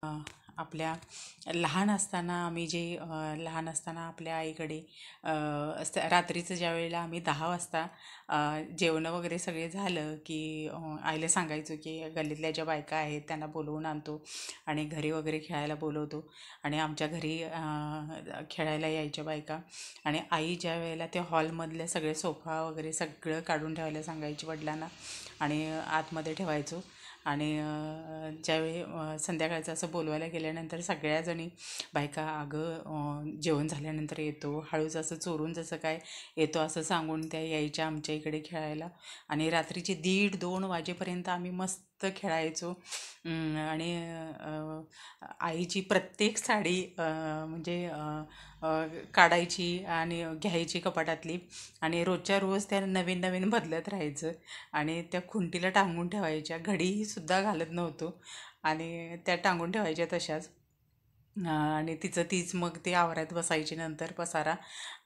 आपल्या लहान असताना आम्ही जे लहान असताना आपल्या आईकडे रात्रीचं ज्या वेळेला आम्ही 10 वाजता जेवणं वगैरे सगळे झालं की आईला सांगायचो की गल्लीतल्या ज्या बायका आहेत त्यांना बोलवून आणतो आणि घरी वगैरे खेळायला बोलवतो आणि आमच्या घरी खेळायला यायच्या बायका. आणि आई ज्या वेळेला त्या हॉलमधले सगळे सोफा वगैरे सगळं काढून ठेवायला सांगायची वडिलांना आणि आतमध्ये ठेवायचो. आणि ज्यावेळी संध्याकाळचं असं बोलवायला गेल्यानंतर सगळ्याजणी बायका जेवण झाल्यानंतर येतो हळूच असं चोरून जसं काय येतो असं सांगून त्या यायच्या आमच्या इकडे खेळायला. आणि रात्रीचे 1:30-2 वाजेपर्यंत आम्ही मस्त खेळायचो. आणि आईची प्रत्येक साडी म्हणजे काढायची आणि घ्यायची कपाटातली आणि रोजच्या रोज त्या नवीन नवीन बदलत राहायचं. आणि त्या खुंटीला टांगून ठेवायच्या, घडीसुद्धा घालत नव्हतो आणि त्या टांगून ठेवायच्या तशाच. आणि तिचं तीच मग ती आवरात बसायची नंतर पसारा.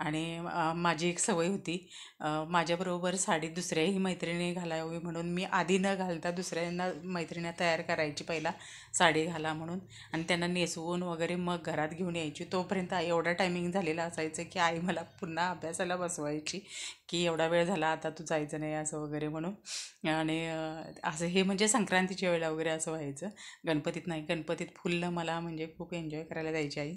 आणि माझी एक सवय होती, माझ्याबरोबर साडी दुसऱ्याही मैत्रिणी घालावी म्हणून मी आधी न घालता दुसऱ्यांना मैत्रिणी तयार करायची पहिला साडी घाला म्हणून आणि त्यांना नेसवून वगैरे मग घरात घेऊन यायची. तोपर्यंत एवढा टायमिंग झालेला असायचं की आई मला पुन्हा अभ्यासाला बसवायची की एवढा वेळ झाला आता तू जायचं नाही असं वगैरे म्हणून. आणि असं हे म्हणजे संक्रांतीच्या वेळेला वगैरे असं व्हायचं. गणपतीत नाही, गणपतीत फुल्ल मला म्हणजे खूप एन्जॉय करायला जायची आई.